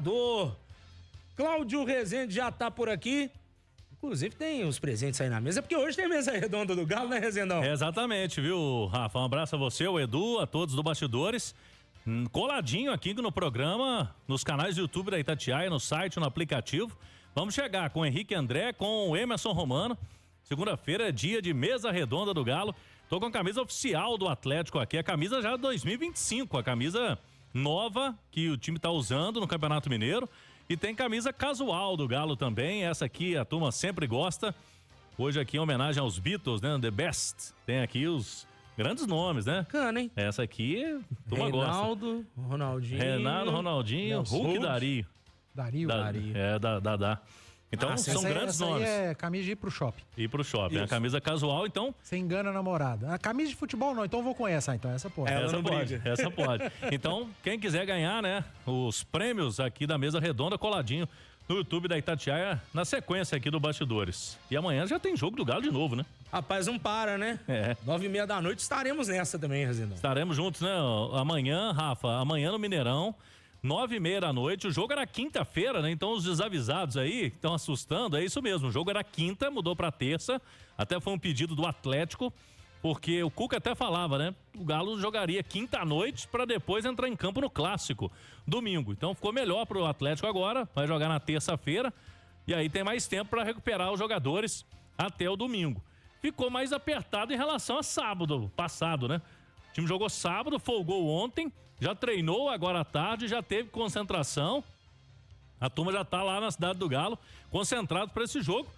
treinador. Cláudio Rezende já tá por aqui. Inclusive tem os presentes aí na mesa, porque hoje tem mesa redonda do Galo, né, Rezendão? Exatamente, viu, Rafa? Um abraço a você, o Edu, a todos do Bastidores. Coladinho aqui no programa, nos canais do YouTube da Itatiaia, no site, no aplicativo. Vamos chegar com o Henrique André, com o Emerson Romano. Segunda-feira é dia de mesa redonda do Galo. Tô com a camisa oficial do Atlético aqui, a camisa já 2025, a camisa nova que o time tá usando no Campeonato Mineiro. E tem camisa casual do Galo também, essa aqui a turma sempre gosta. Hoje aqui em homenagem aos Beatles, né, The Best. Tem aqui os grandes nomes, né? Bacana, hein? Essa aqui, turma gosta. Reinaldo, Ronaldinho. Renato, Ronaldinho, Hulk e Dario. Dario. Dadá. Então, são grandes nomes. Essa aí é camisa de ir pro shopping. Ir pro shopping. A camisa casual, então... Você engana a namorada. A camisa de futebol não, então eu vou com essa. Então essa pode. Essa pode. Então, quem quiser ganhar, né, os prêmios aqui da mesa redonda coladinho no YouTube da Itatiaia, na sequência aqui do Bastidores. E amanhã já tem jogo do Galo de novo, né? Rapaz, não para, né? 9h30 da noite estaremos nessa também, Rezendão. Estaremos juntos, né? Amanhã, Rafa, amanhã no Mineirão, 9h30 da noite. O jogo era quinta-feira, né? Então os desavisados aí estão assustando. É isso mesmo. O jogo era quinta, mudou pra terça. Até foi um pedido do Atlético, porque o Cuca até falava, né? O Galo jogaria quinta à noite pra depois entrar em campo no clássico domingo. Então ficou melhor pro Atlético agora. Vai jogar na terça-feira. E aí tem mais tempo pra recuperar os jogadores até o domingo. Ficou mais apertado em relação a sábado passado, né? O time jogou sábado, folgou ontem, já treinou agora à tarde, já teve concentração. A turma já tá lá na cidade do Galo, concentrado para esse jogo.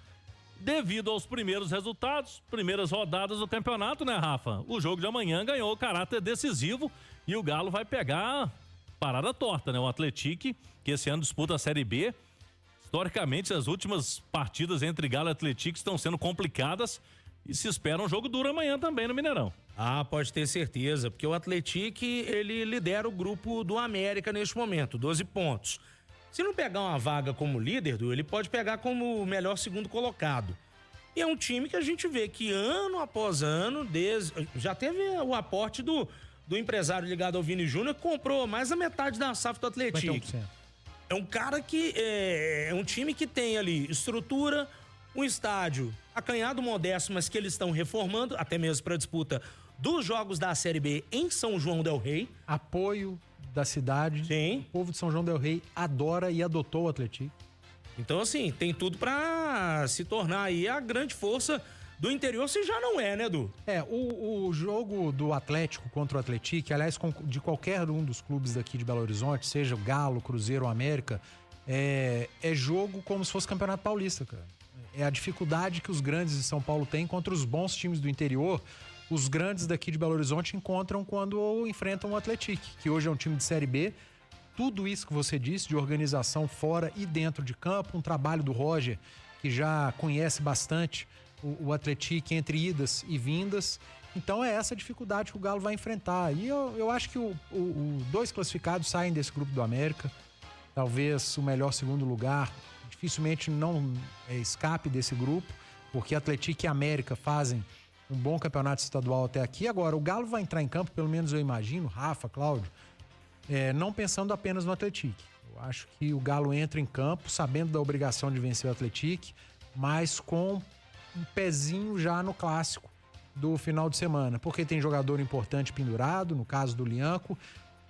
Devido aos primeiros resultados, primeiras rodadas do campeonato, né, Rafa? O jogo de amanhã ganhou caráter decisivo e o Galo vai pegar parada torta, né? O Atlético, que esse ano disputa a Série B. Historicamente, as últimas partidas entre Galo e Atlético estão sendo complicadas. E se espera um jogo duro amanhã também no Mineirão. Ah, pode ter certeza, porque o Atlético, ele lidera o grupo do América neste momento, 12 pontos. Se não pegar uma vaga como líder, ele pode pegar como o melhor segundo colocado. E é um time que a gente vê que ano após ano, já teve o aporte do empresário ligado ao Vini Júnior, que comprou mais da metade da safra do Atlético. 50%. É um cara que é um time que tem ali estrutura, um estádio acanhado, modesto, mas que eles estão reformando, até mesmo para a disputa dos jogos da Série B em São João del Rei. Apoio da cidade. Sim. O povo de São João del Rei adora e adotou o Atlético. Então, assim, tem tudo para se tornar aí a grande força do interior, se já não é, né, Edu? O jogo do Atlético contra o Atlético, aliás, de qualquer um dos clubes daqui de Belo Horizonte, seja o Galo, Cruzeiro ou América, é jogo como se fosse Campeonato Paulista, cara. É a dificuldade que os grandes de São Paulo têm contra os bons times do interior. Os grandes daqui de Belo Horizonte encontram quando enfrentam o Atlético, que hoje é um time de Série B. Tudo isso que você disse de organização fora e dentro de campo, um trabalho do Roger, que já conhece bastante o Atlético entre idas e vindas. Então é essa dificuldade que o Galo vai enfrentar. E eu acho que os dois classificados saem desse grupo do América. Talvez o melhor segundo lugar dificilmente não escape desse grupo, porque Atlético e América fazem um bom campeonato estadual até aqui. Agora, o Galo vai entrar em campo, pelo menos eu imagino, Rafa, Cláudio, não pensando apenas no Atlético. Eu acho que o Galo entra em campo sabendo da obrigação de vencer o Atlético, mas com um pezinho já no clássico do final de semana, porque tem jogador importante pendurado, no caso do Lianco.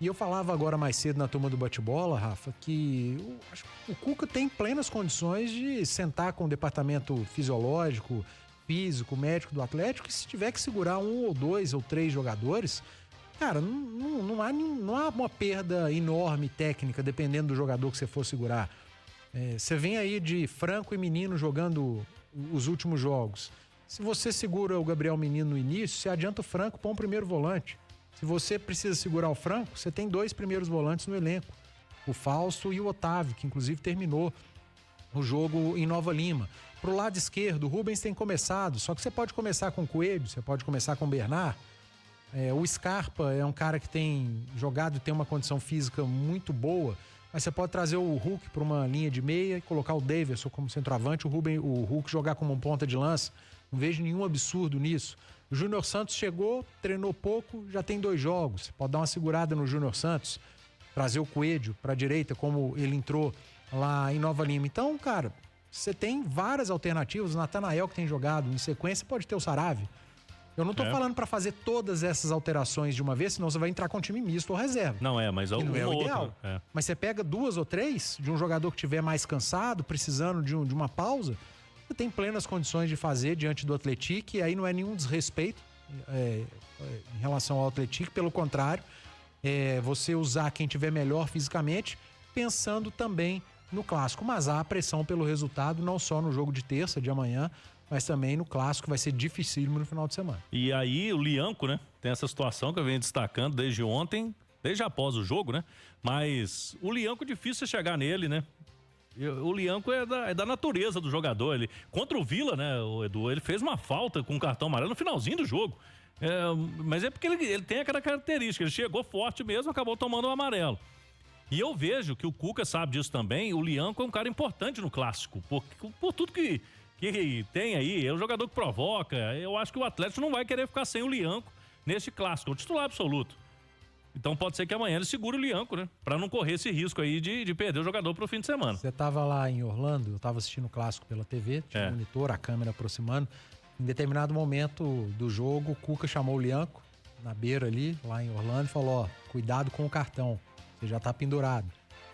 E eu falava agora mais cedo na turma do bate-bola, Rafa, que acho que o Cuca tem plenas condições de sentar com o departamento fisiológico, físico, médico do Atlético, e se tiver que segurar 1 ou 2 ou 3 jogadores, cara, não há uma perda enorme técnica, dependendo do jogador que você for segurar. Você vem aí de Franco e Menino jogando os últimos jogos. Se você segura o Gabriel Menino no início, você adianta o Franco, põe um primeiro volante. Se você precisa segurar o Franco, você tem 2 primeiros volantes no elenco. O Fausto e o Otávio, que inclusive terminou o jogo em Nova Lima. Pro lado esquerdo, o Rubens tem começado, só que você pode começar com o Coelho, você pode começar com o Bernard. O Scarpa é um cara que tem jogado e tem uma condição física muito boa, mas você pode trazer o Hulk para uma linha de meia e colocar o Davidson como centroavante, o Hulk jogar como um ponta de lança. Não vejo nenhum absurdo nisso. O Júnior Santos chegou, treinou pouco, já tem 2 jogos. Você pode dar uma segurada no Júnior Santos. trazer o Coelho para a direita, como ele entrou lá em Nova Lima. Então, cara, você tem várias alternativas. O Natanael, que tem jogado em sequência, pode ter o Saravia. Eu não tô falando para fazer todas essas alterações de uma vez, senão você vai entrar com um time misto ou reserva. Não é, mas não é o ideal. É. Mas você pega 2 ou 3 de um jogador que estiver mais cansado, precisando de uma pausa, você tem plenas condições de fazer diante do Atlético, e aí não é nenhum desrespeito em relação ao Atlético, pelo contrário, você usar quem tiver melhor fisicamente, pensando também no clássico. Mas há pressão pelo resultado, não só no jogo de terça, de amanhã, mas também no clássico, vai ser dificílimo no final de semana. E aí o Lianco, né, tem essa situação que eu venho destacando desde ontem, desde após o jogo, né? Mas o Lianco é difícil chegar nele, né? O Lianco é da natureza do jogador. Ele, contra o Vila, né, o Edu, ele fez uma falta com um cartão amarelo no finalzinho do jogo. Mas é porque ele tem aquela característica, ele chegou forte mesmo, acabou tomando o amarelo. E eu vejo que o Cuca sabe disso também. O Lianco é um cara importante no clássico, por tudo que tem aí, é um jogador que provoca. Eu acho que o Atlético não vai querer ficar sem o Lianco neste clássico, é o titular absoluto. Então pode ser que amanhã ele segure o Lianco, né? Pra não correr esse risco aí de perder o jogador pro fim de semana. Você tava lá em Orlando, eu tava assistindo o clássico pela TV, tinha um monitor, a câmera aproximando. Em determinado momento do jogo, o Cuca chamou o Lianco na beira ali, lá em Orlando, e falou: ó, cuidado com o cartão, você já tá pendurado.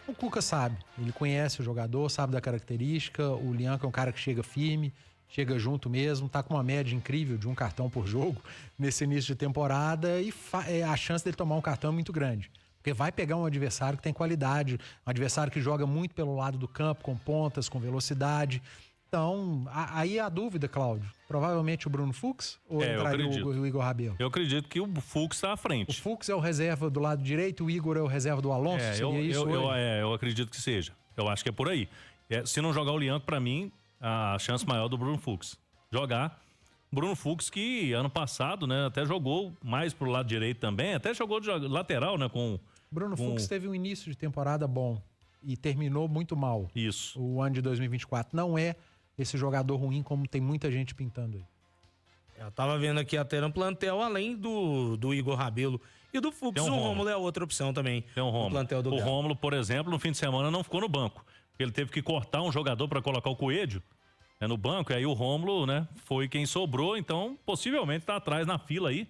O Cuca sabe, ele conhece o jogador, sabe da característica. O Lianco é um cara que chega firme, chega junto mesmo, tá com uma média incrível de um cartão por jogo nesse início de temporada, e a chance dele tomar um cartão é muito grande. Porque vai pegar um adversário que tem qualidade, um adversário que joga muito pelo lado do campo, com pontas, com velocidade. Então, aí a dúvida, Cláudio, provavelmente o Bruno Fux ou entraria o Igor Rabelo? Eu acredito que o Fux está à frente. O Fux é o reserva do lado direito, o Igor é o reserva do Alonso? Eu acredito que seja. Eu acho que é por aí. Se não jogar o Lianco, para mim, a chance maior do Bruno Fux. Jogar. Bruno Fux, que ano passado, né, até jogou mais pro lado direito também, até jogou de lateral, né, Bruno Fux teve um início de temporada bom e terminou muito mal. Isso. O ano de 2024 não é esse jogador ruim como tem muita gente pintando aí. Eu tava vendo aqui até no plantel, além do Igor Rabelo e do Fux, o Rômulo é outra opção também. Tem um Rômulo. O Rômulo, por exemplo, no fim de semana não ficou no banco. Ele teve que cortar um jogador para colocar o Coelho, né, no banco, e aí o Rômulo, né, foi quem sobrou, então possivelmente tá atrás na fila aí.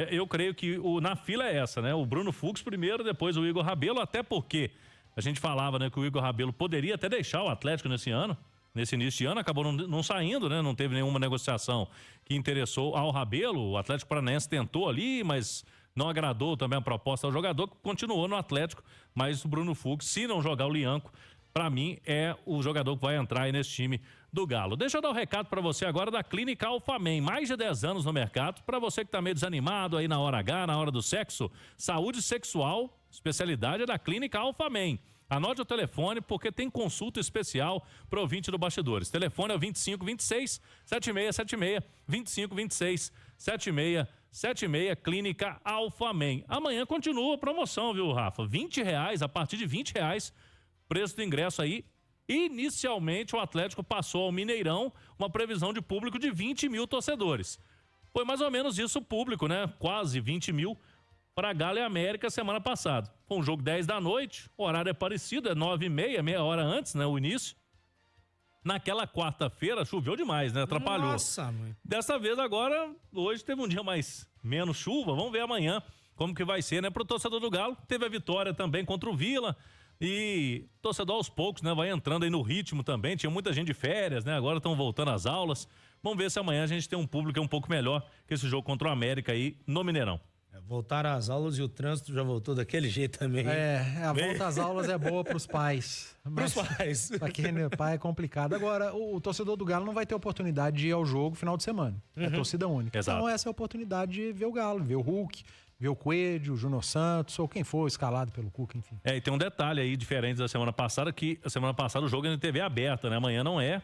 Eu creio que na fila é essa, né? O Bruno Fux primeiro, depois o Igor Rabelo, até porque a gente falava, né, que o Igor Rabelo poderia até deixar o Atlético nesse início de ano, acabou não saindo, né? Não teve nenhuma negociação que interessou ao Rabelo. O Atlético Paranaense tentou ali, mas não agradou também a proposta ao jogador, que continuou no Atlético, mas o Bruno Fux, se não jogar o Lianco, para mim é o jogador que vai entrar aí nesse time do Galo. Deixa eu dar um recado para você agora da Clínica Alphamen, mais de 10 anos no mercado. Para você que tá meio desanimado aí na hora H, na hora do sexo, saúde sexual, especialidade é da Clínica Alphamen. Anote o telefone, porque tem consulta especial para o ouvinte do Bastidores. Telefone é o 2526-7676, 2526-7676, Clínica Alphamen. Amanhã continua a promoção, viu, Rafa? R$20, a partir de R$20, preço do ingresso aí. Inicialmente, o Atlético passou ao Mineirão uma previsão de público de 20 mil torcedores. Foi mais ou menos isso o público, né? Quase 20 mil para Galo e América semana passada. Foi um jogo 10 da noite, o horário é parecido, é 9h30, meia hora antes, né? O início. Naquela quarta-feira choveu demais, né? Atrapalhou. Nossa, mãe. Dessa vez agora, hoje teve um dia menos chuva, vamos ver amanhã como que vai ser, né? Pro torcedor do Galo, teve a vitória também contra o Vila. E torcedor aos poucos, né, vai entrando aí no ritmo também. Tinha muita gente de férias, né, agora estão voltando às aulas. Vamos ver se amanhã a gente tem um público um pouco melhor que esse jogo contra o América aí no Mineirão. Voltaram às aulas e o trânsito já voltou daquele jeito também. A volta às aulas é boa pros pais. Pros pais. Pra quem é pai é complicado. Agora, o torcedor do Galo não vai ter oportunidade de ir ao jogo final de semana. É torcida única. Exato. Então essa é a oportunidade de ver o Galo, ver o Hulk, ver o Coelho, o Júnior Santos, ou quem for escalado pelo Cuca, enfim. E tem um detalhe aí diferente da semana passada, que a semana passada o jogo é na TV aberta, né? Amanhã não é.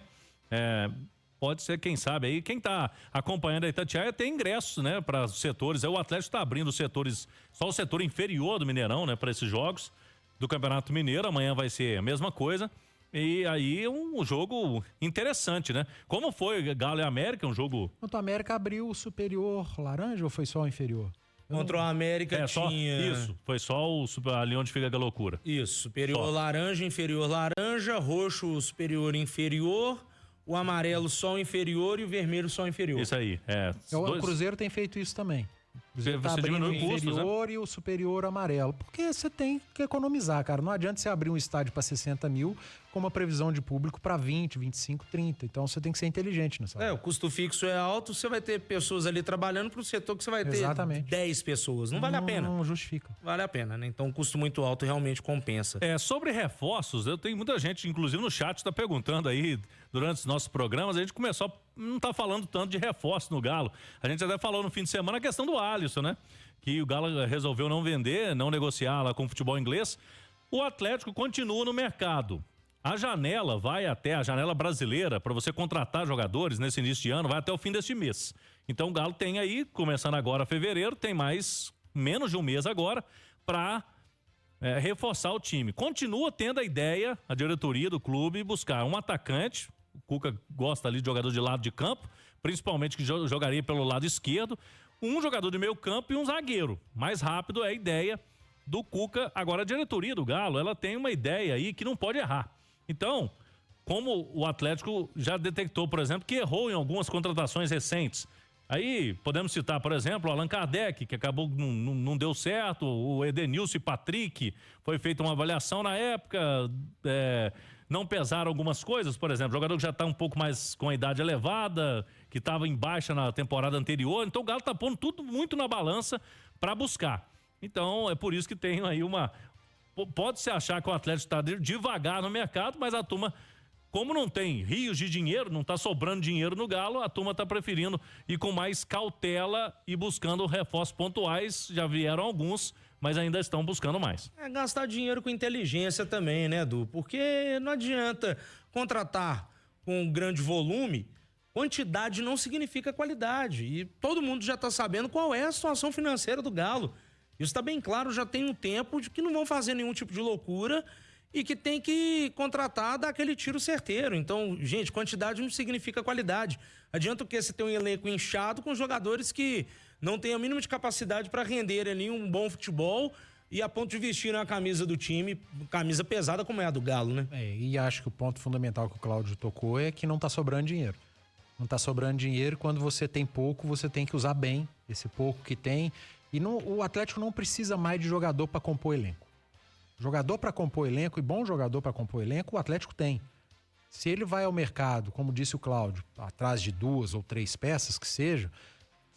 Pode ser, quem sabe aí, quem tá acompanhando a Itatiaia tem ingressos, né, para os setores. O Atlético está abrindo os setores, só o setor inferior do Mineirão, né, para esses jogos do Campeonato Mineiro. Amanhã vai ser a mesma coisa. E aí um jogo interessante, né? Como foi Galo e América, um jogo... Quanto a América abriu o superior laranja ou foi só o inferior? Contra o América tinha... Isso, foi só ali onde fica a loucura. Isso, superior laranja, inferior laranja, roxo superior inferior, o amarelo só inferior e o vermelho só inferior. Isso aí, O Cruzeiro tem feito isso também. Você tá abrindo o inferior e o superior amarelo. Porque você tem que economizar, cara. Não adianta você abrir um estádio para 60 mil com uma previsão de público para 20, 25, 30. Então você tem que ser inteligente nessa hora. O custo fixo é alto, você vai ter pessoas ali trabalhando para o setor que você vai ter 10 pessoas. Não vale a pena. Não justifica. Vale a pena, né? Então um custo muito alto realmente compensa. Sobre reforços, eu tenho muita gente, inclusive no chat, está perguntando aí durante os nossos programas. A gente começou não tá falando tanto de reforço no Galo. A gente até falou no fim de semana a questão do Alisson, né? Que o Galo resolveu não vender, não negociar lá com o futebol inglês. O Atlético continua no mercado. A janela vai até a janela brasileira para você contratar jogadores nesse início de ano, vai até o fim deste mês. Então o Galo tem aí, começando agora fevereiro, tem menos de um mês agora para reforçar o time. Continua tendo a ideia, a diretoria do clube, buscar um atacante. O Cuca gosta ali de jogador de lado de campo, principalmente que jogaria pelo lado esquerdo, um jogador de meio campo e um zagueiro. Mais rápido é a ideia do Cuca. Agora a diretoria do Galo, ela tem uma ideia aí que não pode errar. Então, como o Atlético já detectou, por exemplo, que errou em algumas contratações recentes. Aí podemos citar, por exemplo, o Allan Kardec, que acabou, não deu certo, o Edenilson e Patrick, foi feita uma avaliação na época, não pesaram algumas coisas, por exemplo, jogador que já está um pouco mais com a idade elevada, que estava em baixa na temporada anterior, então o Galo está pondo tudo muito na balança para buscar. Então é por isso que tem aí pode-se achar que o Atlético está devagar no mercado, mas a turma, como não tem rios de dinheiro, não está sobrando dinheiro no Galo, a turma está preferindo ir com mais cautela e buscando reforços pontuais. Já vieram alguns, mas ainda estão buscando mais. Gastar dinheiro com inteligência também, né, Edu? Porque não adianta contratar com grande volume, quantidade não significa qualidade. E todo mundo já está sabendo qual é a situação financeira do Galo. Isso está bem claro, já tem um tempo de que não vão fazer nenhum tipo de loucura e que tem que contratar, dar aquele tiro certeiro. Então, gente, quantidade não significa qualidade. Adianta o quê? Você ter um elenco inchado com jogadores que não têm a mínima de capacidade para render ali um bom futebol e a ponto de vestir a camisa do time, camisa pesada como é a do Galo, né? E acho que o ponto fundamental que o Cláudio tocou é que não está sobrando dinheiro. Não está sobrando dinheiro, quando você tem pouco, você tem que usar bem esse pouco que tem. E o Atlético não precisa mais de jogador para compor elenco. Jogador para compor elenco e bom jogador para compor elenco, o Atlético tem. Se ele vai ao mercado, como disse o Cláudio, atrás de 2 ou 3 peças que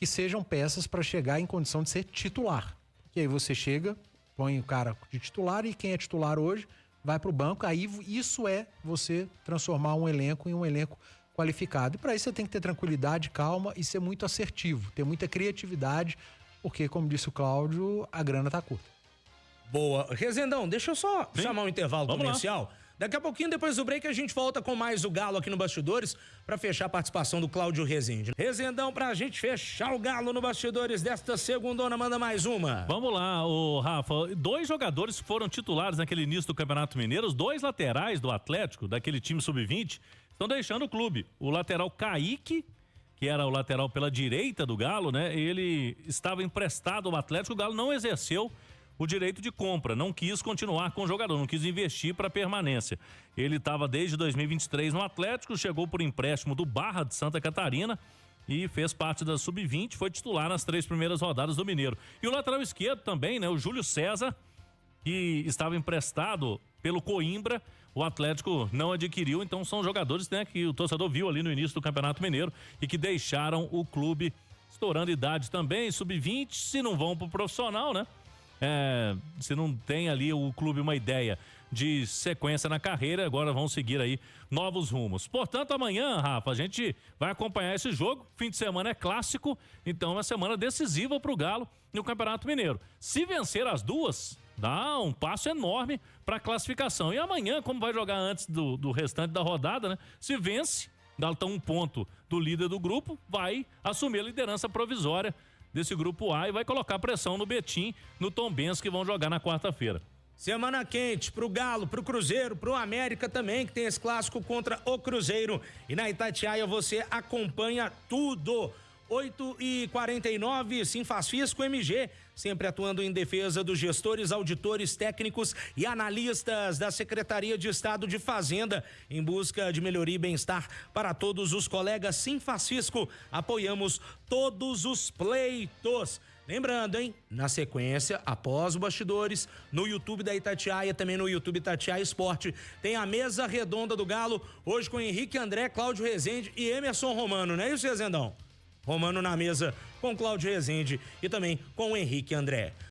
sejam peças para chegar em condição de ser titular. E aí você chega, põe o cara de titular e quem é titular hoje vai para o banco. Aí isso é você transformar um elenco em um elenco qualificado. E para isso você tem que ter tranquilidade, calma e ser muito assertivo, ter muita criatividade, porque, como disse o Cláudio, a grana tá curta. Boa. Rezendão, deixa eu só chamar um intervalo comercial. Daqui a pouquinho, depois do break, a gente volta com mais o Galo aqui no Bastidores para fechar a participação do Cláudio Rezende. Rezendão, pra gente fechar o Galo no Bastidores desta segundona, manda mais uma. Vamos lá, Rafa. 2 jogadores foram titulares naquele início do Campeonato Mineiro, os 2 laterais do Atlético, daquele time sub-20, estão deixando o clube. O lateral Kaique, que era o lateral pela direita do Galo, né? Ele estava emprestado ao Atlético, o Galo não exerceu o direito de compra, não quis continuar com o jogador, não quis investir para permanência. Ele estava desde 2023 no Atlético, chegou por empréstimo do Barra de Santa Catarina e fez parte da sub-20, foi titular nas 3 primeiras rodadas do Mineiro. E o lateral esquerdo também, né? O Júlio César, que estava emprestado pelo Coimbra, o Atlético não adquiriu, então são jogadores, né, que o torcedor viu ali no início do Campeonato Mineiro e que deixaram o clube estourando idade também, sub-20, se não vão pro profissional, né? Se não tem ali o clube uma ideia de sequência na carreira, agora vão seguir aí novos rumos. Portanto, amanhã, Rafa, a gente vai acompanhar esse jogo. Fim de semana é clássico, então é uma semana decisiva pro Galo no Campeonato Mineiro. Se vencer as duas, dá um passo enorme para a classificação. E amanhã, como vai jogar antes do restante da rodada, né? Se vence, o Galo tá 1 ponto do líder do grupo, vai assumir a liderança provisória desse grupo A e vai colocar pressão no Betim, no Tombense, que vão jogar na quarta-feira. Semana quente pro Galo, pro Cruzeiro, pro América também, que tem esse clássico contra o Cruzeiro. E na Itatiaia você acompanha tudo. 8h49, Sinfaz Fisco MG, sempre atuando em defesa dos gestores, auditores, técnicos e analistas da Secretaria de Estado de Fazenda, em busca de melhoria e bem-estar para todos os colegas. Sim, Francisco, apoiamos todos os pleitos. Lembrando, hein? Na sequência, após os bastidores, no YouTube da Itatiaia, também no YouTube Itatiaia Esporte, tem a mesa redonda do Galo, hoje com Henrique André, Cláudio Rezende e Emerson Romano, não é isso, Rezendão? Romano na mesa com Cláudio Rezende e também com o Henrique André.